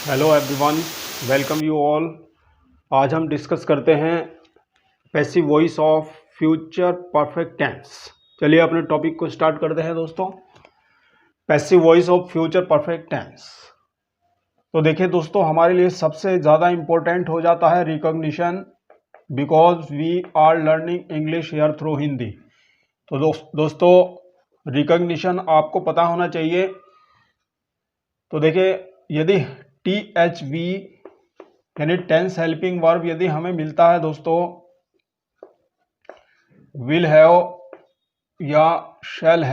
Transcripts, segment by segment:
Hello everyone, welcome you all. आज हम discuss करते हैं passive voice of future perfect tense. चलिए अपने टॉपिक को स्टार्ट करते हैं दोस्तों। Passive voice of future perfect tense. तो देखिए दोस्तों, हमारे लिए सबसे ज़्यादा इम्पोर्टेंट हो जाता है recognition, because we are learning English here through Hindi. तो दोस्तों रिकॉग्निशन आपको पता होना चाहिए। तो देखिए, यदि THV यानी टेंस हेल्पिंग वर्ब यदि हमें मिलता है दोस्तों विल हैव या shall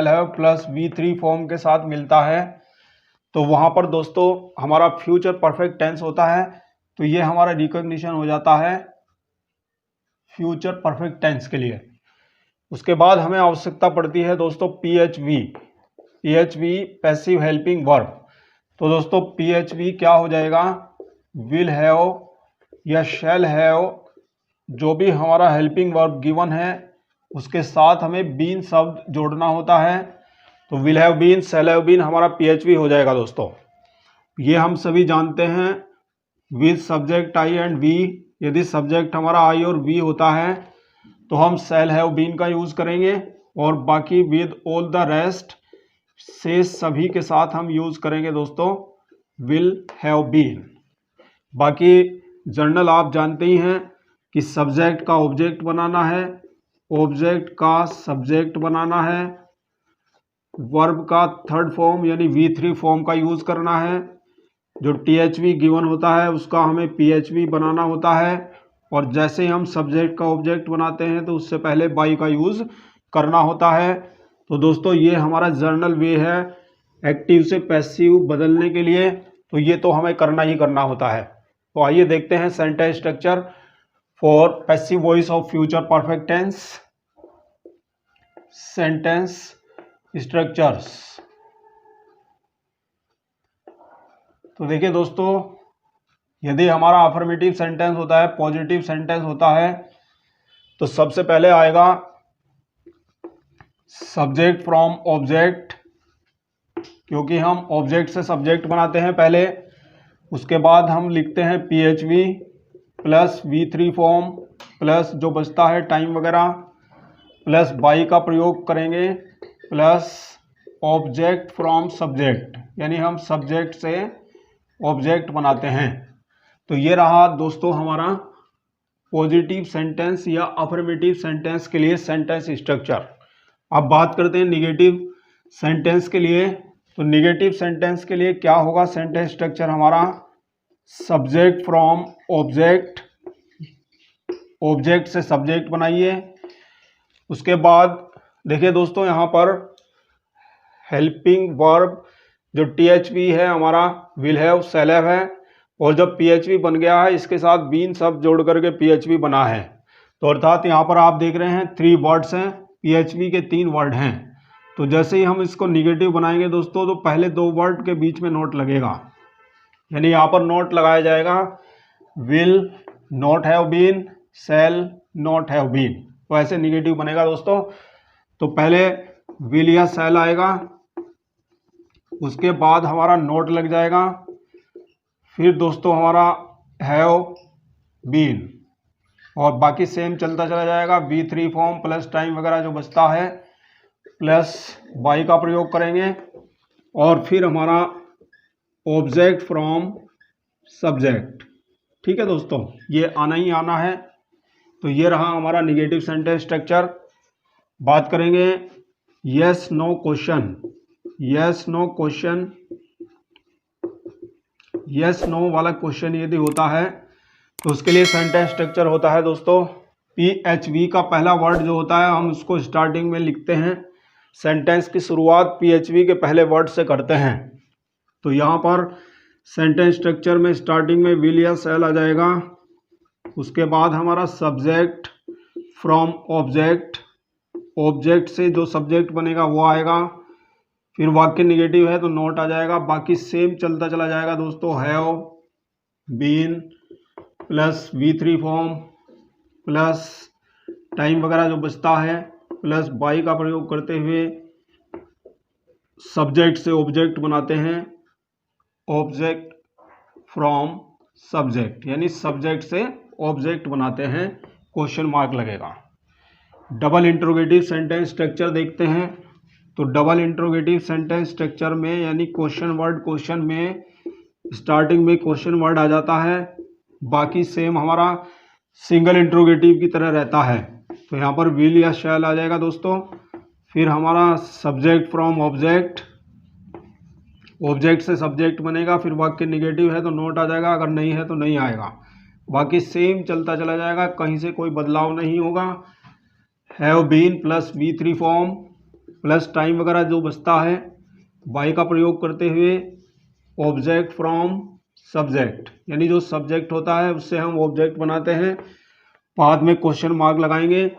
have plus V3 form के साथ मिलता है, तो वहां पर दोस्तों हमारा फ्यूचर परफेक्ट टेंस होता है। तो ये हमारा रिकॉग्निशन हो जाता है फ्यूचर परफेक्ट टेंस के लिए। उसके बाद हमें आवश्यकता पड़ती है दोस्तों PHV पैसिव हेल्पिंग वर्ब। तो दोस्तों PHV क्या हो जाएगा, विल हैव या शैल हैव, जो भी हमारा हेल्पिंग वर्ब गिवन है उसके साथ हमें बीन शब्द जोड़ना होता है। तो will have been, shall have been हमारा PHV हो जाएगा दोस्तों। ये हम सभी जानते हैं। With subject I and we, यदि सब्जेक्ट हमारा आई और वी होता है तो हम शैल हैव बीन का यूज करेंगे, और बाकी विद ऑल द रेस्ट से सभी के साथ हम यूज करेंगे दोस्तों विल हैव बीन। बाकी जर्नल आप जानते ही हैं कि सब्जेक्ट का ऑब्जेक्ट बनाना है, ऑब्जेक्ट का सब्जेक्ट बनाना है, वर्ब का थर्ड फॉर्म यानी V3 फॉर्म का यूज करना है, जो THV गिवन होता है उसका हमें PHV बनाना होता है, और जैसे ही हम सब्जेक्ट का ऑब्जेक्ट बनाते हैं तो उससे पहले बाई का यूज करना होता है। तो दोस्तों ये हमारा जर्नल वे है एक्टिव से पैसिव बदलने के लिए, तो ये तो हमें करना ही करना होता है। तो आइए देखते हैं sentence structure for passive voice of future perfect tense. Sentence structures. तो देखिए दोस्तों, यदि हमारा अफर्मेटिव सेंटेंस होता है, पॉजिटिव सेंटेंस होता है, तो सबसे पहले आएगा सब्जेक्ट फ्रॉम ऑब्जेक्ट, क्योंकि हम ऑब्जेक्ट से सब्जेक्ट बनाते हैं पहले। उसके बाद हम लिखते हैं PHV plus V3 form plus जो बचता है टाइम वगैरह, प्लस बाई का प्रयोग करेंगे, प्लस ऑब्जेक्ट फ्रॉम सब्जेक्ट, यानी हम सब्जेक्ट से ऑब्जेक्ट बनाते हैं। तो ये रहा दोस्तों हमारा पॉजिटिव सेंटेंस या अफर्मेटिव सेंटेंस के लिए सेंटेंस स्ट्रक्चर। अब बात करते हैं निगेटिव सेंटेंस के लिए। तो निगेटिव सेंटेंस के लिए क्या होगा सेंटेंस स्ट्रक्चर हमारा, सब्जेक्ट फ्रॉम ऑब्जेक्ट, ऑब्जेक्ट से सब्जेक्ट बनाइए। उसके बाद देखिए दोस्तों, यहाँ पर हेल्पिंग वर्ब जो THV है हमारा विल हैव, शैल हैव है, और जब PHV बन गया है इसके साथ बीन शब्द जोड़ करके PHV बना है। तो अर्थात यहाँ पर आप देख रहे हैं 3 वर्ड्स हैं, PHV के 3 वर्ड हैं। तो जैसे ही हम इसको निगेटिव बनाएंगे दोस्तों, तो पहले 2 वर्ड के बीच में नोट लगेगा, यानी यहाँ पर नोट लगाया जाएगा will not have been, shall not have been. तो ऐसे निगेटिव बनेगा दोस्तों। तो पहले विल या शैल आएगा, उसके बाद हमारा नोट लग जाएगा, फिर दोस्तों हमारा हैव बीन, और बाकी सेम चलता चला जाएगा। V3 फॉर्म प्लस टाइम वगैरह जो बचता है, प्लस बाई का प्रयोग करेंगे, और फिर हमारा ऑब्जेक्ट फ्रॉम सब्जेक्ट। ठीक है दोस्तों, ये आना ही आना है। तो ये रहा हमारा निगेटिव सेंटेंस स्ट्रक्चर। बात करेंगे yes no question. Yes no question, yes no वाला क्वेश्चन यदि होता है तो उसके लिए सेंटेंस स्ट्रक्चर होता है दोस्तों, PHV का पहला वर्ड जो होता है हम उसको स्टार्टिंग में लिखते हैं। सेंटेंस की शुरुआत PHV के पहले वर्ड से करते हैं। तो यहाँ पर सेंटेंस स्ट्रक्चर में स्टार्टिंग में विल या शैल आ जाएगा, उसके बाद हमारा सब्जेक्ट फ्रॉम ऑब्जेक्ट, ऑब्जेक्ट से जो सब्जेक्ट बनेगा वो आएगा, फिर वाक्य निगेटिव है तो नोट आ जाएगा, बाकी सेम चलता चला जाएगा दोस्तों, have been plus V3 form plus time वगैरह जो बचता है, प्लस बाई का प्रयोग करते हुए सब्जेक्ट से ऑब्जेक्ट बनाते हैं, ऑब्जेक्ट फ्रॉम सब्जेक्ट, यानी सब्जेक्ट से ऑब्जेक्ट बनाते हैं, क्वेश्चन मार्क लगेगा। डबल इंट्रोगेटिव सेंटेंस स्ट्रक्चर देखते हैं। तो डबल इंट्रोगेटिव सेंटेंस स्ट्रक्चर में यानी क्वेश्चन वर्ड, क्वेश्चन में स्टार्टिंग में क्वेश्चन वर्ड आ जाता है, बाकी सेम हमारा सिंगल इंट्रोगेटिव की तरह रहता है। तो यहाँ पर विल या शैल आ जाएगा दोस्तों। फिर हमारा सब्जेक्ट फ्रॉम ऑब्जेक्ट, ऑब्जेक्ट से सब्जेक्ट बनेगा। फिर वाक्य निगेटिव है तो नोट आ जाएगा, अगर नहीं है तो नहीं आएगा। बाकी सेम चलता चला जाएगा, कहीं से कोई बदलाव नहीं होगा। Have been plus V3 form plus time वगैरह जो बचता है, बाई का प्रयोग करते हुए ऑब्जेक्ट फ्रॉम सब्जेक्ट, यानी जो सब्जेक्ट होता है उससे हम ऑब्जेक्ट बनाते हैं, बाद में क्वेश्चन मार्क लगाएंगे।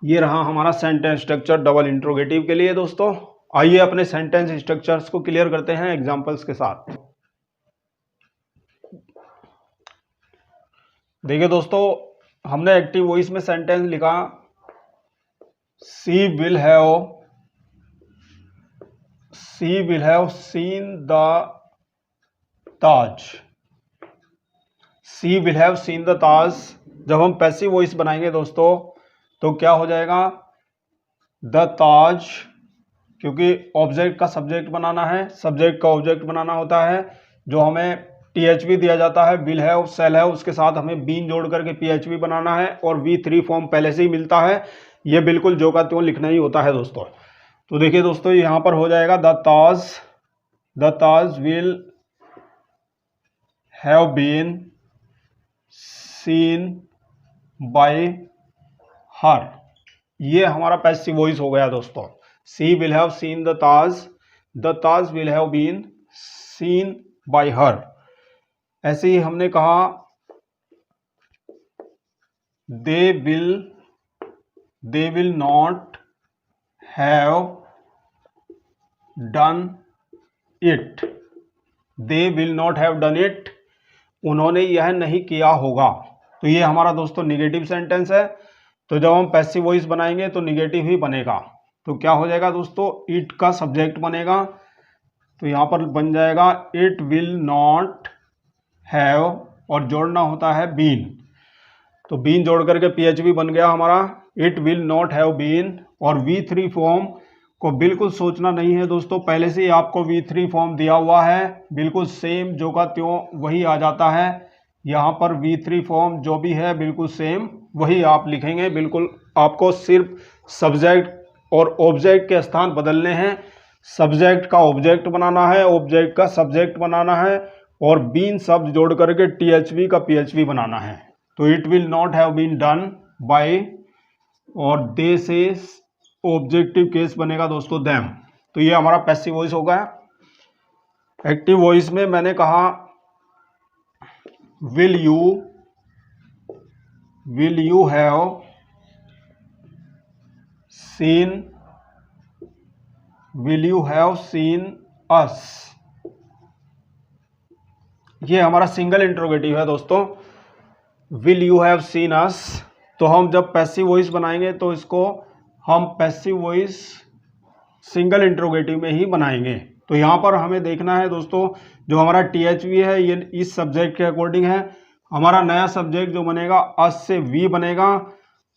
ये रहा हमारा सेंटेंस स्ट्रक्चर डबल इंट्रोगेटिव के लिए दोस्तों। आइए अपने सेंटेंस स्ट्रक्चर्स को क्लियर करते हैं एग्जांपल्स के साथ। देखिए दोस्तों, हमने एक्टिव वॉइस में सेंटेंस लिखा, she will have seen the Taj. She will have seen the Taj. जब हम पैसिव वॉइस बनाएंगे दोस्तों तो क्या हो जाएगा, द ताज, क्योंकि ऑब्जेक्ट का सब्जेक्ट बनाना है, सब्जेक्ट का ऑब्जेक्ट बनाना होता है। जो हमें THV दिया जाता है, विल हैव, सेल है, उसके साथ हमें बीन जोड़ करके PHV बनाना है, और V3 फॉर्म पहले से ही मिलता है। ये बिल्कुल जो का त्यों लिखना ही होता है दोस्तों। तो देखिए दोस्तों, यहाँ पर हो जाएगा the Taj will have been seen by her. ये हमारा पैसिव वॉइस हो गया दोस्तों। She will have seen the Taj will have been seen by her. ऐसे ही हमने कहा they will not have done it. They will not have done it, उन्होंने यह नहीं किया होगा। तो ये हमारा दोस्तों निगेटिव सेंटेंस है। तो जब हम पैसिव वॉइस बनाएंगे तो निगेटिव ही बनेगा। तो क्या हो जाएगा दोस्तों, इट का सब्जेक्ट बनेगा। तो यहाँ पर बन जाएगा इट विल नॉट हैव, और जोड़ना होता है बीन। तो बीन जोड़ करके PHV बन गया हमारा, it will not have been. और V3 फॉर्म को बिल्कुल सोचना नहीं है दोस्तों, पहले से ही आपको V3 फॉर्म दिया हुआ है, बिल्कुल सेम जो का त्यों वही आ जाता है। यहाँ पर V3 फॉर्म जो भी है बिल्कुल सेम वही आप लिखेंगे। बिल्कुल आपको सिर्फ सब्जेक्ट और ऑब्जेक्ट के स्थान बदलने हैं। सब्जेक्ट का ऑब्जेक्ट बनाना है, ऑब्जेक्ट का सब्जेक्ट बनाना है, और बीन शब्द जोड़ करके THV का PHV बनाना है। तो it will not have been done by, और दे से ऑब्जेक्टिव केस बनेगा दोस्तों देम। तो ये हमारा पैसिव वॉइस हो गया। एक्टिव वॉइस में मैंने कहा विल यू हैव सीन अस। ये हमारा सिंगल इंट्रोगेटिव है दोस्तों, विल यू हैव सीन अस। तो हम जब पैसिव वॉइस बनाएंगे तो इसको हम पैसिव वॉइस सिंगल इंट्रोगेटिव में ही बनाएंगे। तो यहाँ पर हमें देखना है दोस्तों, जो हमारा THV है ये इस सब्जेक्ट के अकॉर्डिंग है। हमारा नया सब्जेक्ट जो बनेगा अस से V बनेगा,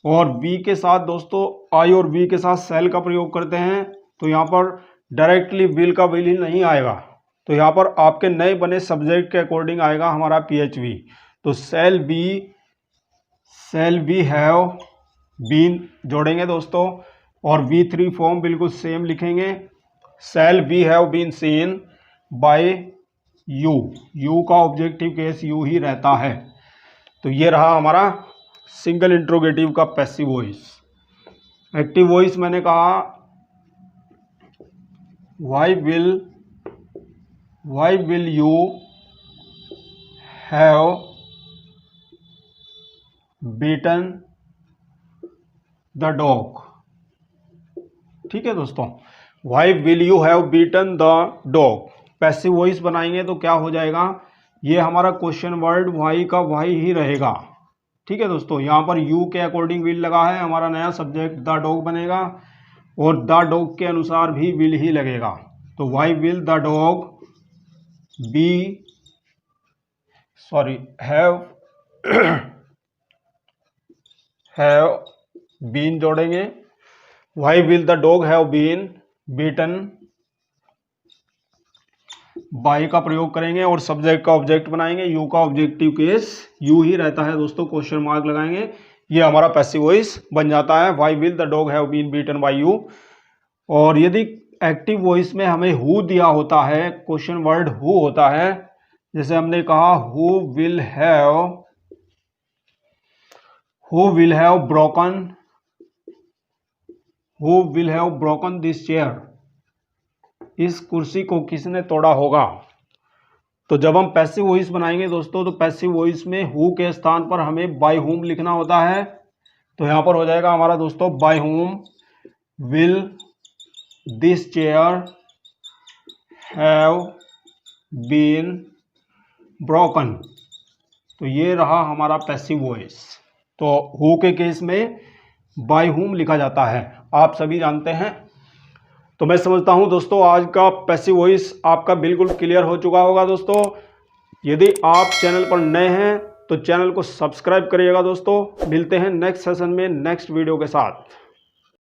और V के साथ दोस्तों I और V के साथ सेल का प्रयोग करते हैं। तो यहाँ पर डायरेक्टली विल का विल ही नहीं आएगा, तो यहाँ पर आपके नए बने सब्जेक्ट के अकॉर्डिंग आएगा हमारा PHV। तो सेल बी हैव बीन जोड़ेंगे दोस्तों, और V3 फॉर्म बिल्कुल सेम लिखेंगे, shall be have been seen by you का ऑब्जेक्टिव केस यू ही रहता है। तो ये रहा हमारा सिंगल इंट्रोगेटिव का पैसिव वॉइस। एक्टिव वॉइस मैंने कहा why will you have beaten the dog. ठीक है दोस्तों, why will you have beaten the dog. Passive voice बनाएंगे तो क्या हो जाएगा, ये हमारा क्वेश्चन वर्ड व्हाई का व्हाई ही रहेगा। ठीक है दोस्तों, यहाँ पर यू के अकॉर्डिंग विल लगा है, हमारा नया सब्जेक्ट द डॉग बनेगा, और द डॉग के अनुसार भी विल ही लगेगा। तो why will the dog be have been जोड़ेंगे, why will the dog have been beaten, by का प्रयोग करेंगे और सब्जेक्ट का ऑब्जेक्ट बनाएंगे, यू का ऑब्जेक्टिव केस यू ही रहता है दोस्तों, क्वेश्चन मार्क लगाएंगे, ये हमारा पैसिव वॉइस बन जाता है, why will the dog have been beaten by you. और यदि एक्टिव वॉइस में हमें हु दिया होता है, क्वेश्चन वर्ड हु होता है, जैसे हमने कहा who will have broken this chair, इस कुर्सी को किसने तोड़ा होगा। तो जब हम पैसिव वॉइस बनाएंगे दोस्तों, तो पैसिव वॉइस में हु के स्थान पर हमें बाय हुम लिखना होता है। तो यहां पर हो जाएगा हमारा दोस्तों by whom will this chair have been broken. तो ये रहा हमारा पैसिव वॉइस। तो हु के केस में बाय हुम लिखा जाता है, आप सभी जानते हैं। तो मैं समझता हूं दोस्तों आज का पैसिव वॉइस आपका बिल्कुल क्लियर हो चुका होगा दोस्तों। यदि आप चैनल पर नए हैं तो चैनल को सब्सक्राइब करिएगा दोस्तों। मिलते हैं नेक्स्ट सेशन में नेक्स्ट वीडियो के साथ।